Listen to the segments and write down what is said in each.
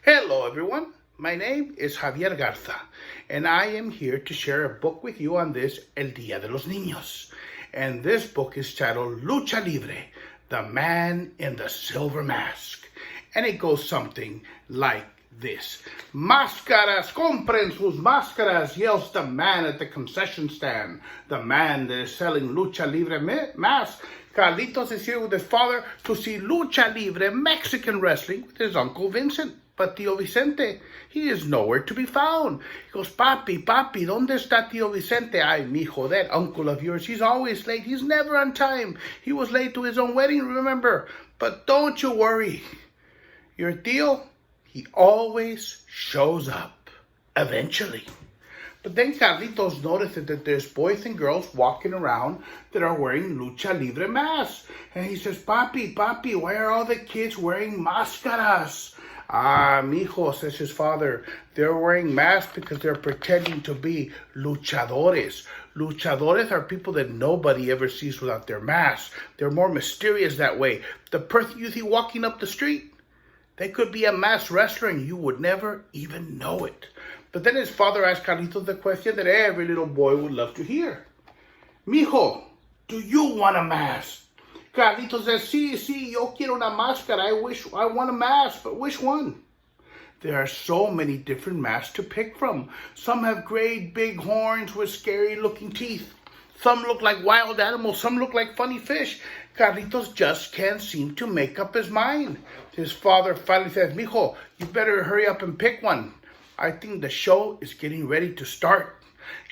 Hello, everyone. My name is Javier Garza, and I am here to share a book with you on this El Día de los Niños. And this book is titled Lucha Libre, The Man in the Silver Mask. And it goes something like this. Máscaras, compren sus máscaras, yells the man at the concession stand. The man that is selling Lucha Libre masks. Carlitos is here with his father to see Lucha Libre Mexican wrestling with his Uncle Vincent. But Tío Vicente, he is nowhere to be found. He goes, Papi, ¿dónde está Tío Vicente? Ay, mijo, that uncle of yours, he's always late. He's never on time. He was late to his own wedding, remember? But don't you worry. Your tío, he always shows up, eventually. But then Carlitos notices that there's boys and girls walking around that are wearing Lucha Libre masks. And he says, Papi, why are all the kids wearing máscaras? Ah, mijo, says his father, they're wearing masks because they're pretending to be luchadores. Luchadores are people that nobody ever sees without their masks. They're more mysterious that way. The person you see walking up the street, they could be a masked wrestler and you would never even know it. But then his father asked Carlitos the question that every little boy would love to hear. Mijo, do you want a mask? Carlitos says, sí, yo quiero una máscara. I want a mask, but which one? There are so many different masks to pick from. Some have great big horns with scary looking teeth. Some look like wild animals. Some look like funny fish. Carlitos just can't seem to make up his mind. His father finally says, Mijo, you better hurry up and pick one. I think the show is getting ready to start.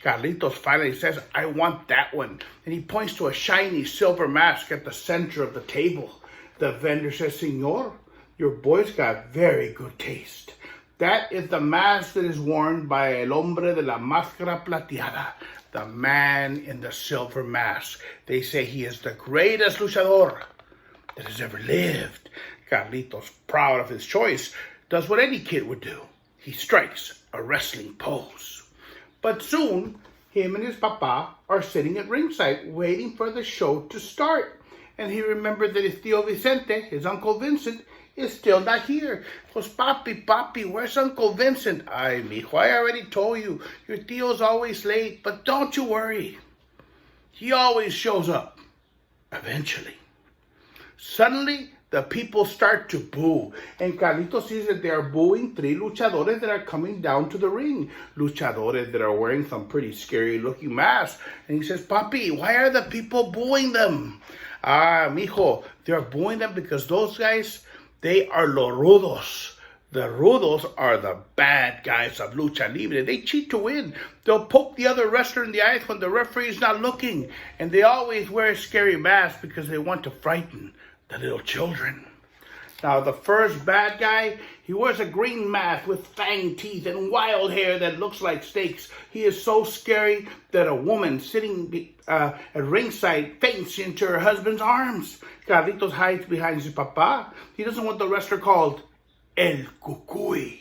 Carlitos finally says, I want that one. And he points to a shiny silver mask at the center of the table. The vendor says, Señor, your boy's got very good taste. That is the mask that is worn by el hombre de la máscara plateada, the man in the silver mask. They say he is the greatest luchador that has ever lived. Carlitos, proud of his choice, does what any kid would do. He strikes a wrestling pose. But soon, him and his papa are sitting at ringside waiting for the show to start. And he remembered that his Tío Vicente, his Uncle Vincent, is still not here. He goes, Papi, where's Uncle Vincent? Ay, mijo, I already told you, your tío's always late, but don't you worry. He always shows up, eventually. Suddenly, the people start to boo, and Carlitos sees that they are booing three luchadores that are coming down to the ring. Luchadores that are wearing some pretty scary looking masks. And he says, Papi, why are the people booing them? Ah, mijo, they're booing them because those guys, they are los rudos. The rudos are the bad guys of Lucha Libre. They cheat to win. They'll poke the other wrestler in the eyes when the referee is not looking. And they always wear a scary mask because they want to frighten the little children. Now, the first bad guy, he wears a green mask with fang teeth and wild hair that looks like snakes. He is so scary that a woman sitting at ringside faints into her husband's arms. Carlitos hides behind his papa. He doesn't want the wrestler called El Cucuy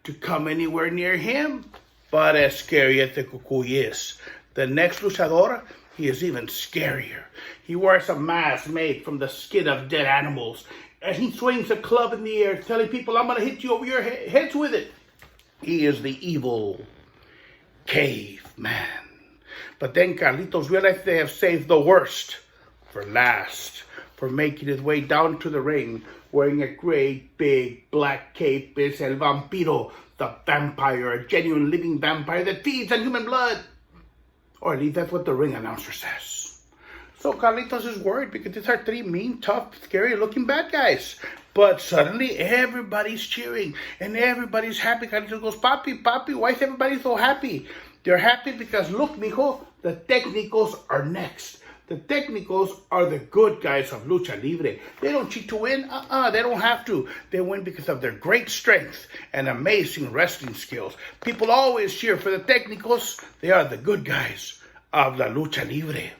to come anywhere near him. But as scary as the Cucuy is, the next luchador, he is even scarier. He wears a mask made from the skin of dead animals. And he swings a club in the air, telling people, I'm going to hit you over your heads with it. He is the evil caveman. But then Carlitos realized they have saved the worst for last. For making his way down to the ring, wearing a great big black cape, is El Vampiro, the vampire, a genuine living vampire that feeds on human blood. Or at least that's what the ring announcer says. So Carlitos is worried because these are three mean, tough, scary-looking bad guys. But suddenly everybody's cheering and everybody's happy. Carlitos goes, Papi, why is everybody so happy? They're happy because, look, mijo, the Técnicos are next. The Técnicos are the good guys of Lucha Libre. They don't cheat to win. They don't have to. They win because of their great strength and amazing wrestling skills. People always cheer for the Técnicos. They are the good guys of La Lucha Libre.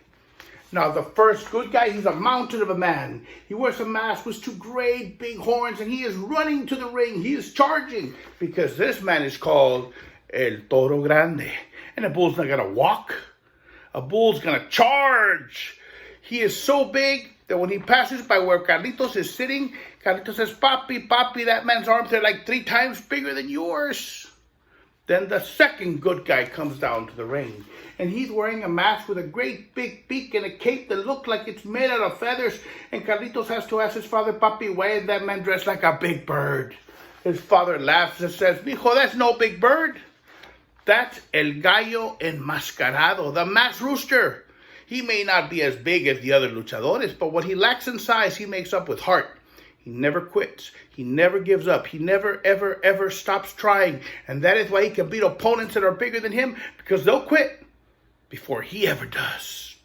Now, the first good guy, he's a mountain of a man. He wears a mask with two great big horns, and he is running to the ring. He is charging because this man is called El Toro Grande. And a bull's not going to walk. A bull's going to charge. He is so big that when he passes by where Carlitos is sitting, Carlitos says, Papi, Papi, that man's arms are like 3 times bigger than yours. Then the second good guy comes down to the ring, and he's wearing a mask with a great big beak and a cape that looks like it's made out of feathers. And Carlitos has to ask his father, Papi, why is that man dressed like a big bird? His father laughs and says, Mijo, that's no big bird. That's El Gallo Enmascarado, the masked rooster. He may not be as big as the other luchadores, but what he lacks in size, he makes up with heart. He never quits. He never gives up. He never, ever, ever stops trying. And that is why he can beat opponents that are bigger than him, because they'll quit before he ever does.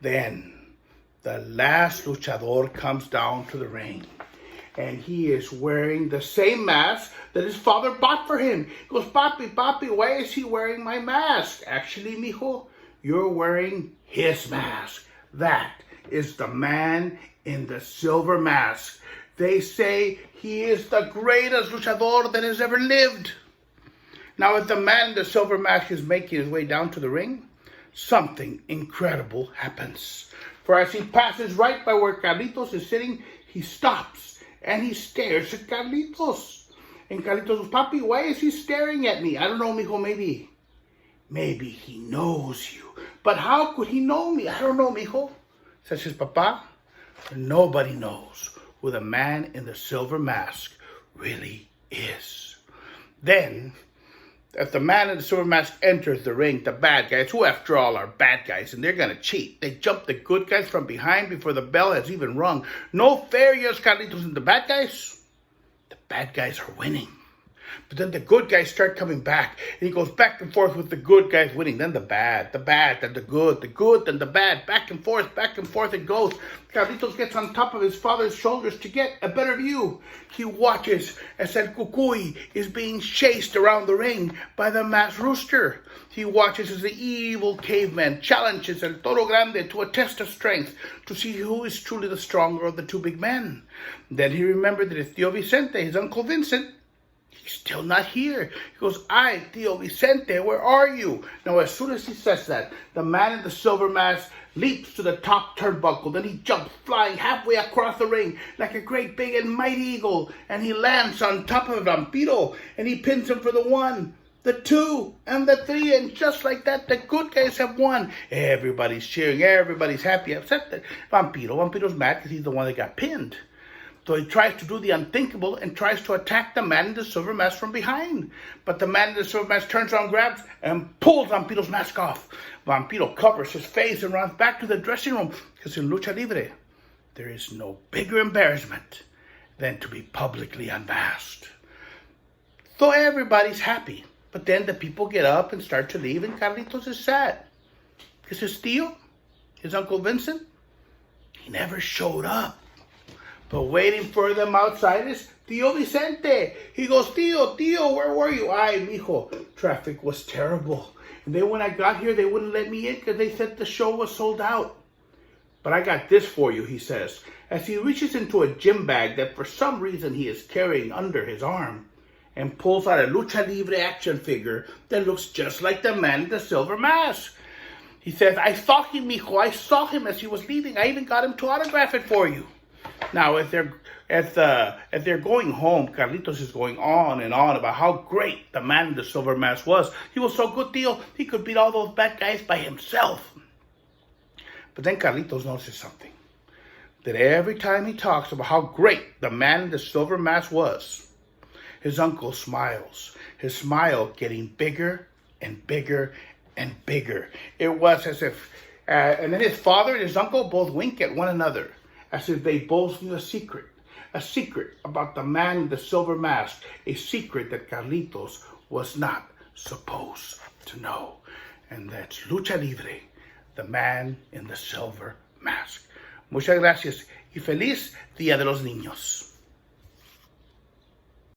Then the last luchador comes down to the ring, and he is wearing the same mask that his father bought for him. He goes, Papi, Papi, why is he wearing my mask? Actually, mijo, you're wearing his mask. That is the man in the silver mask. They say he is the greatest luchador that has ever lived. Now, as the man in the silver mask is making his way down to the ring, something incredible happens. For as he passes right by where Carlitos is sitting, he stops and he stares at Carlitos. And Carlitos says, Papi, why is he staring at me? I don't know, mijo, maybe he knows you. But how could he know me? I don't know, mijo. Says his papa, nobody knows who the man in the silver mask really is. Then, as the man in the silver mask enters the ring, the bad guys, who after all are bad guys, and they're going to cheat. They jump the good guys from behind before the bell has even rung. No fair, yes, Carlitos, and the bad guys. The bad guys are winning. But then the good guys start coming back, and he goes back and forth with the good guys winning. Then the bad, then the good, then the bad. Back and forth it goes. Carlitos gets on top of his father's shoulders to get a better view. He watches as El Cucuy is being chased around the ring by the masked rooster. He watches as the evil caveman challenges El Toro Grande to a test of strength to see who is truly the stronger of the 2 big men. Then he remembered that his Tío Vicente, his Uncle Vincent, he's still not here. He goes, Ay, Tío Vicente, where are you? Now, as soon as he says that, the man in the silver mask leaps to the top turnbuckle. Then he jumps flying halfway across the ring like a great big and mighty eagle. And he lands on top of Vampiro. And he pins him for the 1, the 2, and the 3. And just like that, the good guys have won. Everybody's cheering. Everybody's happy, except that Vampiro's mad because he's the one that got pinned. So he tries to do the unthinkable and tries to attack the man in the silver mask from behind. But the man in the silver mask turns around, grabs, and pulls Vampiro's mask off. Vampiro covers his face and runs back to the dressing room, because in Lucha Libre, there is no bigger embarrassment than to be publicly unmasked. So everybody's happy. But then the people get up and start to leave, and Carlitos is sad. Because his tío, his Uncle Vincent, he never showed up. But waiting for them outside is Tío Vicente. He goes, Tío, where were you? Ay, mijo, traffic was terrible. And then when I got here, they wouldn't let me in because they said the show was sold out. But I got this for you, he says, as he reaches into a gym bag that for some reason he is carrying under his arm and pulls out a Lucha Libre action figure that looks just like the man in the silver mask. He says, I saw him, mijo. I saw him as he was leaving. I even got him to autograph it for you. Now, as they're going home, Carlitos is going on and on about how great the man in the silver mask was. He was so good, Tío, he could beat all those bad guys by himself. But then Carlitos notices something. That every time he talks about how great the man in the silver mask was, his uncle smiles. His smile getting bigger and bigger and bigger. It was as if, and then his father and his uncle both wink at one another, as if they both knew a secret about the man in the silver mask, a secret that Carlitos was not supposed to know. And that's Lucha Libre, the man in the silver mask. Muchas gracias y feliz Día de los Niños.